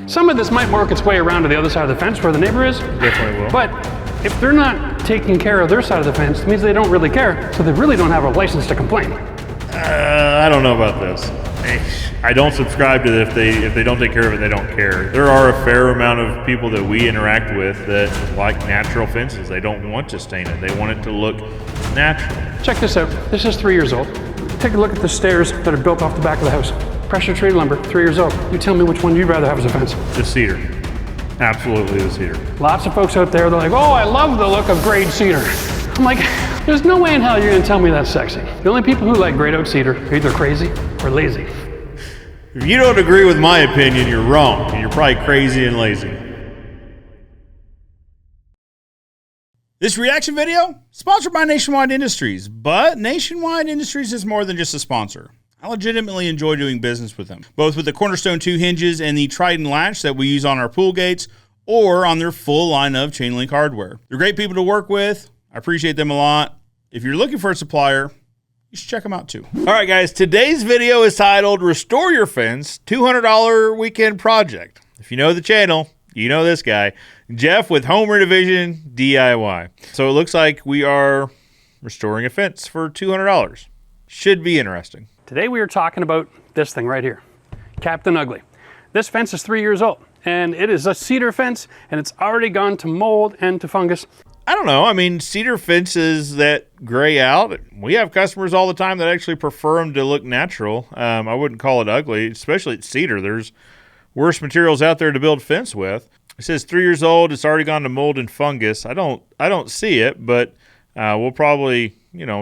Some of this might work its way around to the other side of the fence where the neighbor is. Definitely will. But if they're not taking care of their side of the fence, it means they don't really care, so they really don't have a license to complain. I don't know about this. I don't subscribe to that if they don't take care of it, they don't care. There are a fair amount of people that we interact with that like natural fences. They don't want to stain it. They want it to look natural. Check this out. This is 3 years old. Take a look at the stairs that are built off the back of the house. Pressure treated lumber, 3 years old. You tell me which one you'd rather have as a fence. The cedar. Absolutely the cedar. Lots of folks out there, they're like, oh, I love the look of grade cedar. I'm like, there's no way in hell you're gonna tell me that's sexy. The only people who like grayed out cedar are either crazy or lazy. If you don't agree with my opinion, you're wrong, and you're probably crazy and lazy. This reaction video, sponsored by Nationwide Industries, but Nationwide Industries is more than just a sponsor. I legitimately enjoy doing business with them, both with the Cornerstone 2 hinges and the Trident latch that we use on our pool gates, or on their full line of chain link hardware. They're great people to work with. I appreciate them a lot. If you're looking for a supplier, you should check them out too. All right, guys, today's video is titled Restore Your Fence, $200 Weekend Project. If you know the channel, you know this guy, Jeff with Home Renovation DIY. So it looks like we are restoring a fence for $200. Should be interesting. Today we are talking about this thing right here, Captain Ugly. This fence is 3 years old, and it is a cedar fence, and it's already gone to mold and to fungus. I don't know. I mean, cedar fences that gray out, we have customers all the time that actually prefer them to look natural. I wouldn't call it ugly, especially it's cedar. There's worse materials out there to build fence with. It says 3 years old. It's already gone to mold and fungus. I don't see it, but we'll probably,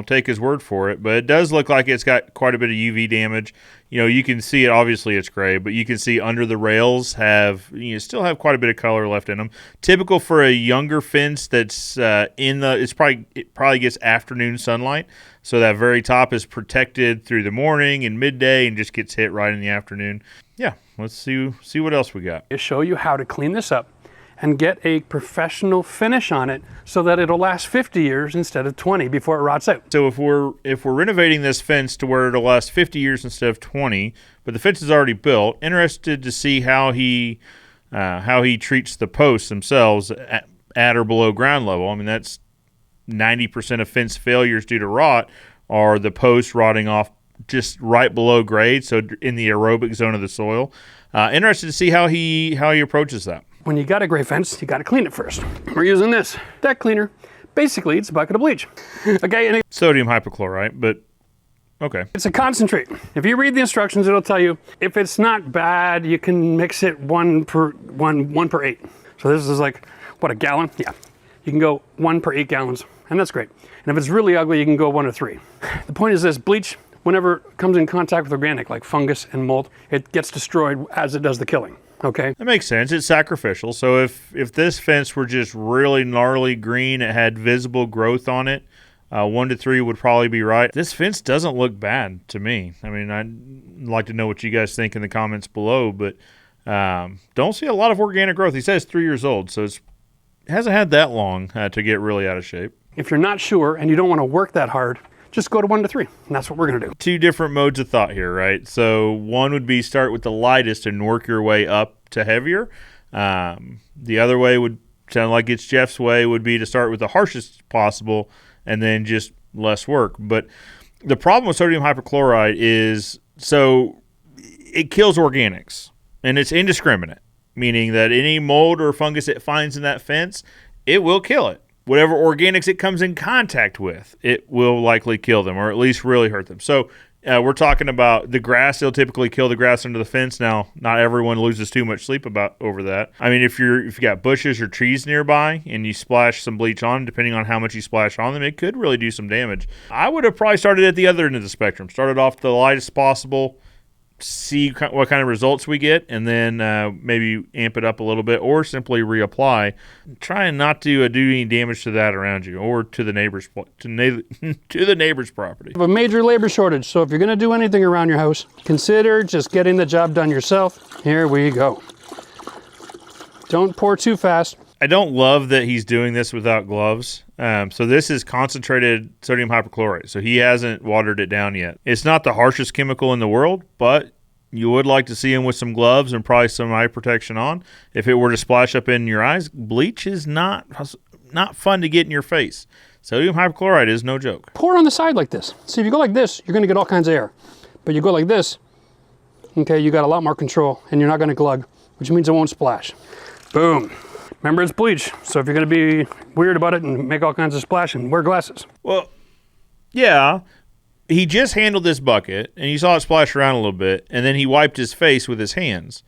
take his word for it. But it does look like it's got quite a bit of UV damage. You can see it. Obviously, it's gray, but you can see under the rails still have quite a bit of color left in them. Typical for a younger fence that's it probably gets afternoon sunlight, so that very top is protected through the morning and midday, and just gets hit right in the afternoon. Yeah, let's see what else we got. To show you how to clean this up and get a professional finish on it so that it'll last 50 years instead of 20 before it rots out. So if we're renovating this fence to where it'll last 50 years instead of 20, but the fence is already built, interested to see how he treats the posts themselves at or below ground level. I mean, that's 90% of fence failures due to rot are the posts rotting off just right below grade, so in the aerobic zone of the soil. Interested to see how he approaches that. When you got a gray fence, you got to clean it first. We're using this deck cleaner. Basically, it's a bucket of bleach. Okay, and sodium hypochlorite, but okay. It's a concentrate. If you read the instructions, it'll tell you if it's not bad, you can mix it one per 8. So this is like, what, a gallon? Yeah. You can go 1 per 8 gallons, and that's great. And if it's really ugly, you can go 1 or 3. The point is this, bleach, whenever it comes in contact with organic, like fungus and mold, it gets destroyed as it does the killing. Okay. That makes sense. It's sacrificial. So if this fence were just really gnarly green, it had visible growth on it, 1 to 3 would probably be right. This fence doesn't look bad to me. I mean, I'd like to know what you guys think in the comments below, but don't see a lot of organic growth. He says 3 years old, so it hasn't had that long to get really out of shape. If you're not sure and you don't want to work that hard, just go to 1 to 3, and that's what we're going to do. 2 different modes of thought here, right? So one would be start with the lightest and work your way up to heavier. The other way would sound like it's Jeff's way, would be to start with the harshest possible and then just less work. But the problem with sodium hypochlorite is, so it kills organics, and it's indiscriminate, meaning that any mold or fungus it finds in that fence, it will kill it. Whatever organics it comes in contact with, it will likely kill them, or at least really hurt them. So we're talking about the grass. It'll typically kill the grass under the fence. Now, not everyone loses too much sleep over that. I mean, if you got bushes or trees nearby and you splash some bleach on, depending on how much you splash on them, it could really do some damage. I would have probably started at the other end of the spectrum. Started off the lightest possible, see what kind of results we get, and then maybe amp it up a little bit, or simply reapply, trying not to do any damage to that around you or to the neighbor's to the neighbor's property. We have a major labor shortage, so if you're going to do anything around your house, consider just getting the job done yourself. Here we go. Don't pour too fast. I don't love that he's doing this without gloves. So this is concentrated sodium hypochlorite. So he hasn't watered it down yet. It's not the harshest chemical in the world, but You would like to see them with some gloves and probably some eye protection on. If it were to splash up in your eyes, bleach is not fun to get in your face. Sodium hypochlorite is no joke. Pour on the side like this. See, if you go like this, you're gonna get all kinds of air. But you go like this, okay, you got a lot more control and you're not gonna glug, which means it won't splash. Boom. Remember, it's bleach, so if you're gonna be weird about it and make all kinds of splashing, wear glasses. Well, yeah, he just handled this bucket, and you saw it splash around a little bit, and then he wiped his face with his hands.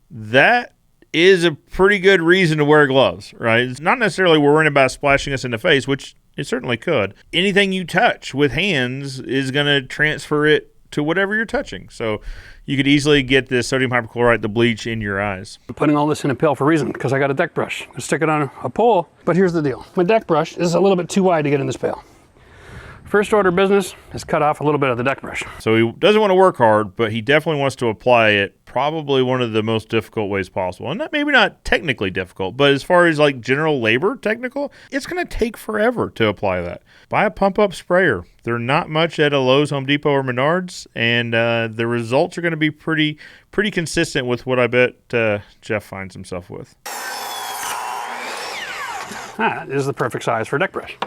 That is a pretty good reason to wear gloves, right? It's not necessarily worrying about splashing us in the face, which it certainly could. Anything you touch with hands is going to transfer it to whatever you're touching. So you could easily get this sodium hypochlorite, the bleach, in your eyes. I'm putting all this in a pail for a reason, because I got a deck brush. I stick it on a pole, but here's the deal. My deck brush is a little bit too wide to get in this pail. First order business is cut off a little bit of the deck brush. So he doesn't want to work hard, but he definitely wants to apply it probably one of the most difficult ways possible. And maybe not technically difficult, but as far as like general labor technical, it's going to take forever to apply that. Buy a pump-up sprayer. They're not much at a Lowe's, Home Depot, or Menards, and the results are going to be pretty consistent with what I bet Jeff finds himself with. That is the perfect size for a deck brush.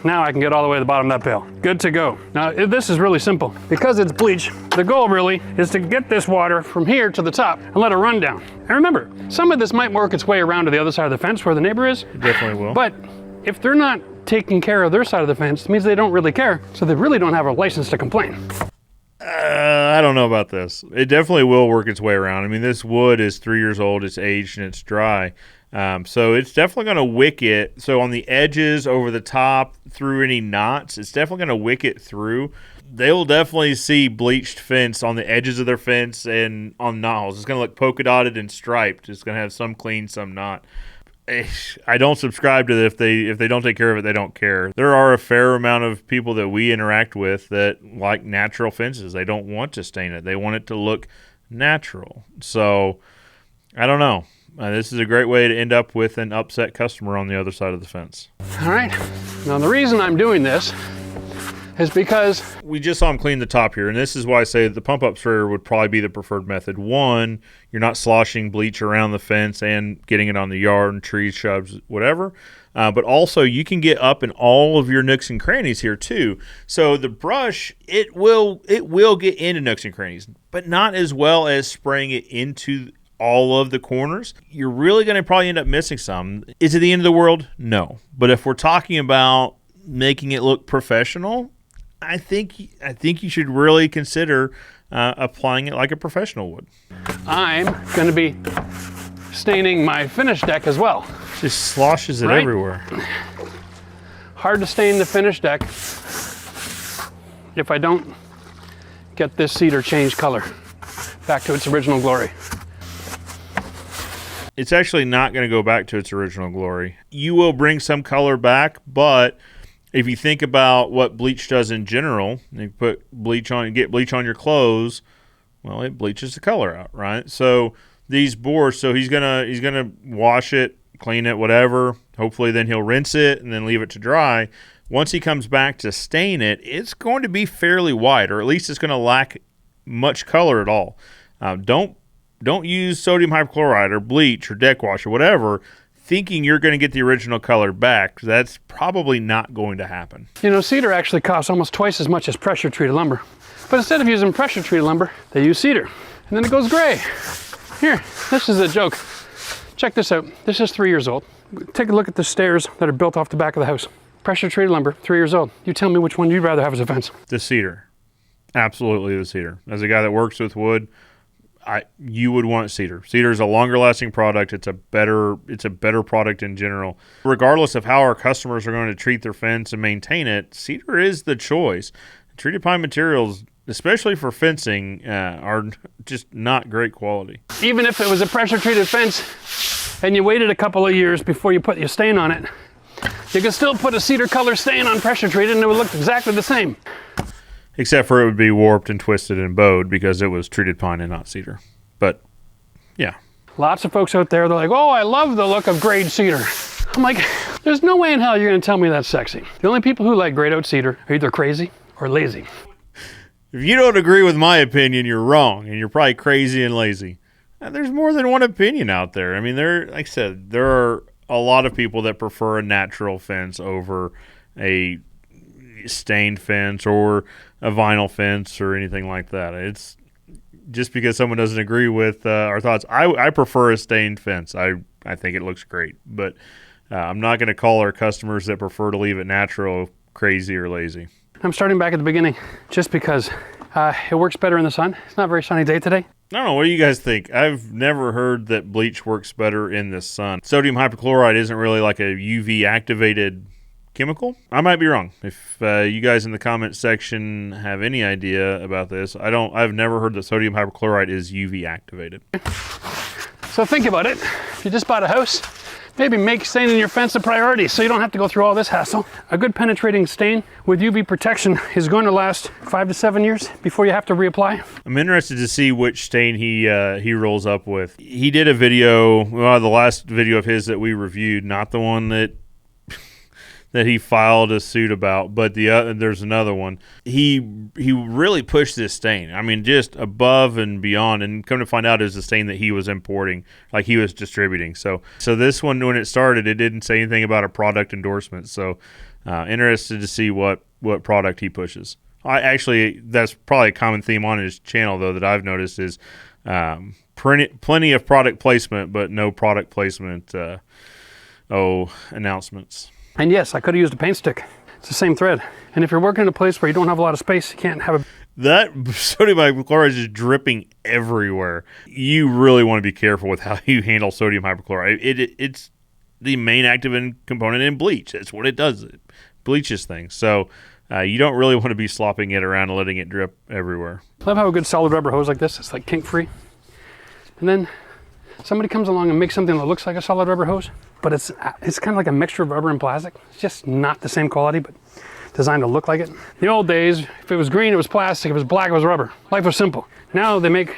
Now I can get all the way to the bottom of that pail. Good to go. Now this is really simple. Because it's bleach, the goal really is to get this water from here to the top and let it run down. And remember, some of this might work its way around to the other side of the fence where the neighbor is. It definitely will. But if they're not taking care of their side of the fence, it means they don't really care, so they really don't have a license to complain. I don't know about this. It definitely will work its way around. I mean, this wood is 3 years old, it's aged, and it's dry. So it's definitely going to wick it. So on the edges, over the top, through any knots, it's definitely going to wick it through. They will definitely see bleached fence on the edges of their fence and on knotholes. It's going to look polka dotted and striped. It's going to have some clean, some not. I don't subscribe to that. If they don't take care of it, they don't care. There are a fair amount of people that we interact with that like natural fences. They don't want to stain it. They want it to look natural. So I don't know. This is a great way to end up with an upset customer on the other side of the fence. All right. Now the reason I'm doing this is because we just saw him clean the top here, and this is why I say the pump-up sprayer would probably be the preferred method. One, you're not sloshing bleach around the fence and getting it on the yard and trees, shrubs, whatever. But also, you can get up in all of your nooks and crannies here too. So the brush, it will get into nooks and crannies, but not as well as spraying it into all of the corners. You're really going to probably end up missing some. Is it the end of the world? No. But if we're talking about making it look professional, I think you should really consider applying it like a professional would. I'm going to be staining my finish deck as well. Just sloshes it everywhere. Hard to stain the finish deck if I don't get this cedar change color back to its original glory. It's actually not going to go back to its original glory. You will bring some color back, but if you think about what bleach does in general, you put bleach on, get bleach on your clothes, well, it bleaches the color out, right? So these boards, so he's gonna wash it, clean it, whatever. Hopefully, then he'll rinse it and then leave it to dry. Once he comes back to stain it, it's going to be fairly white, or at least it's going to lack much color at all. Don't use sodium hypochlorite or bleach or deck wash or whatever thinking you're going to get the original color back. That's probably not going to happen. You know, cedar actually costs almost twice as much as pressure-treated lumber. But instead of using pressure-treated lumber, they use cedar. And then it goes gray. Here, this is a joke. Check this out. This is 3 years old. Take a look at the stairs that are built off the back of the house. Pressure-treated lumber, 3 years old. You tell me which one you'd rather have as a fence. The cedar. Absolutely the cedar. As a guy that works with wood, you would want cedar. Cedar is a longer lasting product. It's a better product in general. Regardless of how our customers are going to treat their fence and maintain it, cedar is the choice. Treated pine materials, especially for fencing, are just not great quality. Even if it was a pressure treated fence and you waited a couple of years before you put your stain on it, you could still put a cedar color stain on pressure treated and it would look exactly the same. Except for it would be warped and twisted and bowed because it was treated pine and not cedar. But, yeah. Lots of folks out there, they're like, oh, I love the look of grade cedar. I'm like, there's no way in hell you're going to tell me that's sexy. The only people who like grayed out cedar are either crazy or lazy. If you don't agree with my opinion, you're wrong, and you're probably crazy and lazy. And there's more than one opinion out there. I mean, like I said, there are a lot of people that prefer a natural fence over a stained fence or a vinyl fence or anything like that. It's just because someone doesn't agree with our thoughts. I prefer a stained fence. I think it looks great, but I'm not going to call our customers that prefer to leave it natural crazy or lazy. I'm starting back at the beginning just because it works better in the sun. It's not a very sunny day today. I don't know. What do you guys think? I've never heard that bleach works better in the sun. Sodium hypochlorite isn't really like a UV activated chemical. I might be wrong. If you guys in the comment section have any idea about this, I've never heard that sodium hypochlorite is UV activated. So think about it. If you just bought a house, maybe make staining your fence a priority so you don't have to go through all this hassle. A good penetrating stain with UV protection is going to last 5 to 7 years before you have to reapply. I'm interested to see which stain he rolls up with. He did a video, the last video of his that we reviewed, not the one that he filed a suit about, but there's another one. He really pushed this stain. I mean, just above and beyond, and come to find out, it was a stain that he was importing, like he was distributing. So this one, when it started, it didn't say anything about a product endorsement. So interested to see what product he pushes. That's probably a common theme on his channel, though, that I've noticed is plenty of product placement, but no product placement announcements. And yes, I could have used a paint stick. It's the same thread. And if you're working in a place where you don't have a lot of space, you can't have that sodium hypochlorite is just dripping everywhere. You really want to be careful with how you handle sodium hypochlorite. It's the main active component in bleach. That's what it does. It bleaches things. So you don't really want to be slopping it around and letting it drip everywhere. I love how a good solid rubber hose like this, it's like kink-free. And then somebody comes along and makes something that looks like a solid rubber hose, but it's kind of like a mixture of rubber and plastic. It's just not the same quality, but designed to look like it. The old days, if it was green, it was plastic. If it was black, it was rubber. Life was simple. Now they make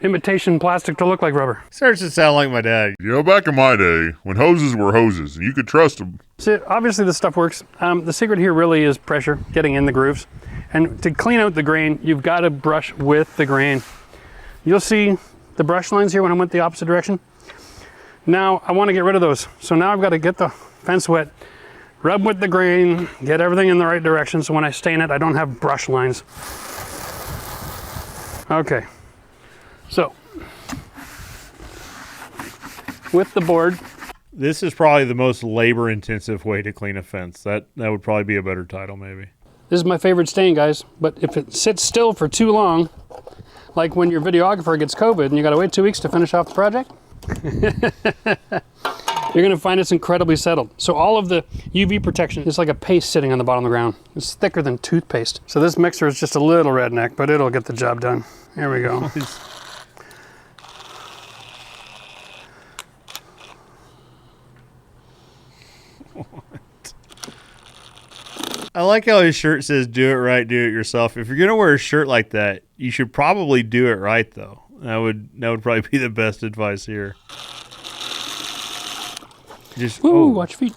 imitation plastic to look like rubber. Starts to sound like my dad. You know, back in my day, when hoses were hoses, and you could trust them. So obviously this stuff works. The secret here really is pressure, getting in the grooves. And to clean out the grain, you've got to brush with the grain. You'll see the brush lines here when I went the opposite direction. Now I want to get rid of those. So now I've got to get the fence wet, rub with the grain, get everything in the right direction so when I stain it, I don't have brush lines. Okay, so with the board. This is probably the most labor-intensive way to clean a fence. That would probably be a better title, maybe. This is my favorite stain, guys, but if it sits still for too long, like when your videographer gets COVID and you gotta wait 2 weeks to finish off the project, you're gonna find it's incredibly settled. So all of the UV protection is like a paste sitting on the bottom of the ground. It's thicker than toothpaste. So this mixer is just a little redneck, but it'll get the job done. Here we go. I like how his shirt says, do it right, do it yourself. If you're going to wear a shirt like that, you should probably do it right, though. That would probably be the best advice here. Watch feet.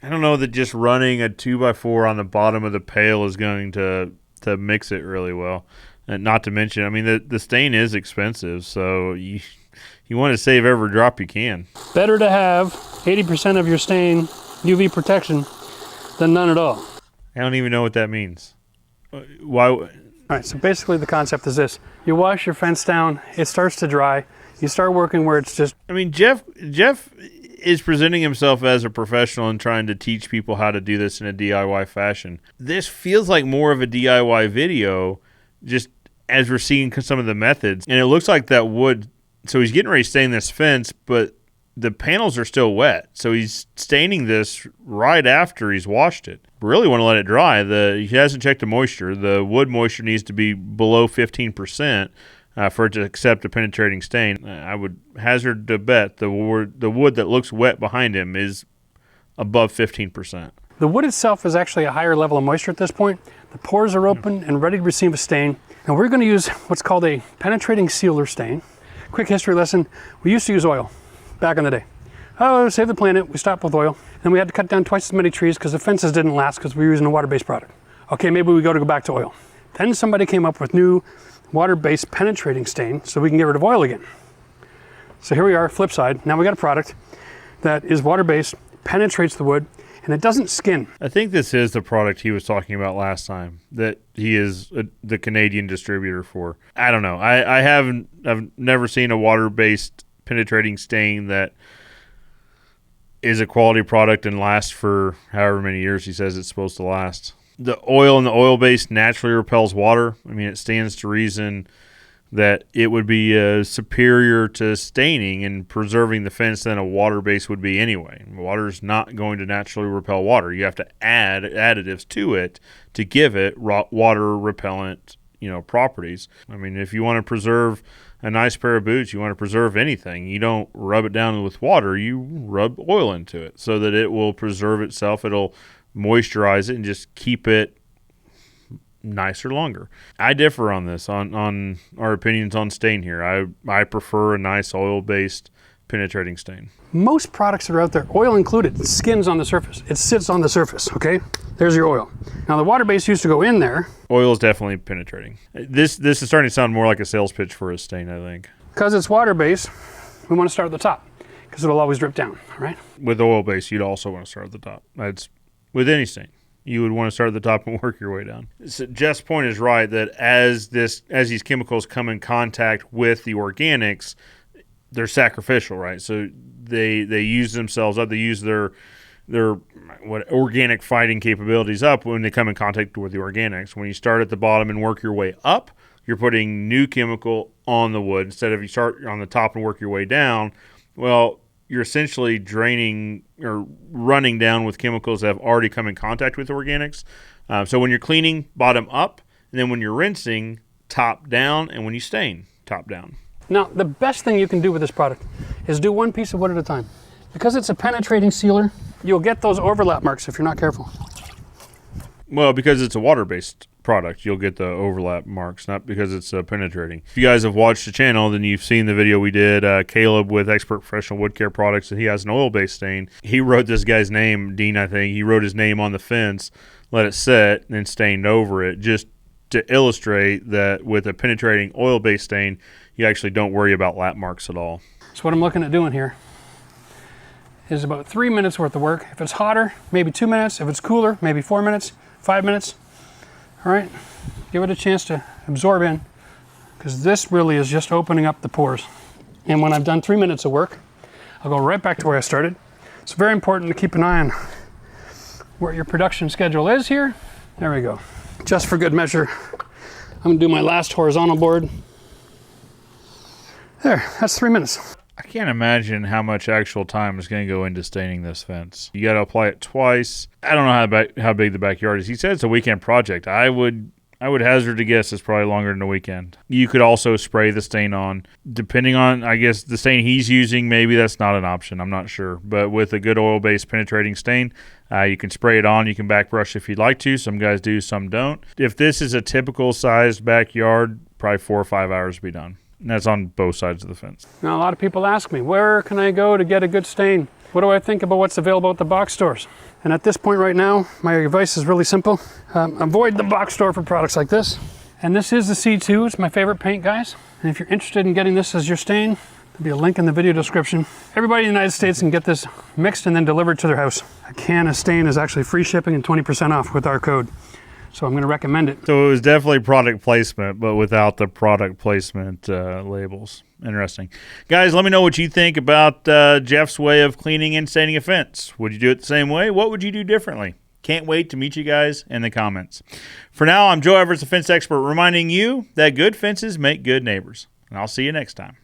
I don't know that just running a 2x4 on the bottom of the pail is going to mix it really well. And not to mention, I mean, the stain is expensive, so you want to save every drop you can. Better to have 80% of your stain UV protection than none at all. I don't even know what that means. Why? All right, so basically the concept is this. You wash your fence down, it starts to dry, you start working where it's just... I mean, Jeff is presenting himself as a professional and trying to teach people how to do this in a DIY fashion. This feels like more of a DIY video, just as we're seeing some of the methods. And it looks like that wood... So he's getting ready to stain this fence, but the panels are still wet, so he's staining this right after he's washed it. Really want to let it dry. He hasn't checked the moisture. The wood moisture needs to be below 15% for it to accept a penetrating stain. I would hazard to bet the wood that looks wet behind him is above 15%. The wood itself is actually a higher level of moisture at this point. The pores are open and ready to receive a stain. And we're going to use what's called a penetrating sealer stain. Quick history lesson. We used to use oil back in the day. Oh, save the planet, we stopped with oil. And we had to cut down twice as many trees because the fences didn't last because we were using a water-based product. Okay, maybe we go back to oil. Then somebody came up with new water-based penetrating stain so we can get rid of oil again. So here we are, flip side. Now we got a product that is water-based, penetrates the wood, and it doesn't skin. I think this is the product he was talking about last time that he is the Canadian distributor for. I don't know. I've never seen a water-based penetrating stain that is a quality product and lasts for however many years he says it's supposed to last. The oil in the oil-based naturally repels water. I mean, it stands to reason that it would be superior to staining and preserving the fence than a water-based would be anyway. Water is not going to naturally repel water. You have to add additives to it to give it water repellent, properties. I mean, if you want to preserve a nice pair of boots, you want to preserve anything, you don't rub it down with water, you rub oil into it so that it will preserve itself. It'll moisturize it and just keep it nicer longer. I differ on this, on our opinions on stain here. I prefer a nice oil-based penetrating stain. Most products that are out there, oil included, skins on the surface. It sits on the surface, okay? There's your oil. Now the water-based used to go in there. Oil is definitely penetrating. This is starting to sound more like a sales pitch for a stain, I think. Because it's water-based, we want to start at the top because it'll always drip down, all right? With oil-based, you'd also want to start at the top. That's with any stain. You would want to start at the top and work your way down. So Jeff's point is right that as these chemicals come in contact with the organics, they're sacrificial, right? So they use themselves up. They use their organic fighting capabilities up when they come in contact with the organics. When you start at the bottom and work your way up, you're putting new chemical on the wood. Instead of you start on the top and work your way down, well, you're essentially draining or running down with chemicals that have already come in contact with organics. So when you're cleaning, bottom up, and then when you're rinsing, top down, and when you stain, top down. Now, the best thing you can do with this product is do one piece of wood at a time. Because it's a penetrating sealer, you'll get those overlap marks if you're not careful. Well, because it's a water-based product, you'll get the overlap marks, not because it's penetrating. If you guys have watched the channel, then you've seen the video we did, Caleb with Expert Professional Wood Care Products, and he has an oil-based stain. He wrote this guy's name, Dean, I think. He wrote his name on the fence, let it set, and then stained over it, just to illustrate that with a penetrating oil-based stain, you actually don't worry about lap marks at all. So what I'm looking at doing here is about 3 minutes worth of work. If it's hotter, maybe 2 minutes. If it's cooler, maybe 4 minutes, 5 minutes. All right, give it a chance to absorb in, because this really is just opening up the pores. And when I've done 3 minutes of work, I'll go right back to where I started. It's very important to keep an eye on where your production schedule is here. There we go. Just for good measure, I'm gonna do my last horizontal board. There, that's 3 minutes. I can't imagine how much actual time is going to go into staining this fence. You got to apply it twice. I don't know how big the backyard is. He said it's a weekend project. I would hazard to guess it's probably longer than a weekend. You could also spray the stain on. Depending on, I guess, the stain he's using, maybe that's not an option. I'm not sure. But with a good oil-based penetrating stain, you can spray it on. You can back brush if you'd like to. Some guys do, some don't. If this is a typical sized backyard, probably 4 or 5 hours to be done. And that's on both sides of the fence. Now, a lot of people ask me, where can I go to get a good stain? What do I think about what's available at the box stores? And at this point right now, my advice is really simple. Avoid the box store for products like this. And this is the C2. It's my favorite paint, guys. And if you're interested in getting this as your stain, there'll be a link in the video description. Everybody in the United States can get this mixed and then delivered to their house. A can of stain is actually free shipping and 20% off with our code. So I'm going to recommend it. So it was definitely product placement, but without the product placement labels. Interesting. Guys, let me know what you think about Jeff's way of cleaning and staining a fence. Would you do it the same way? What would you do differently? Can't wait to meet you guys in the comments. For now, I'm Joe Everest, a fence expert, reminding you that good fences make good neighbors. And I'll see you next time.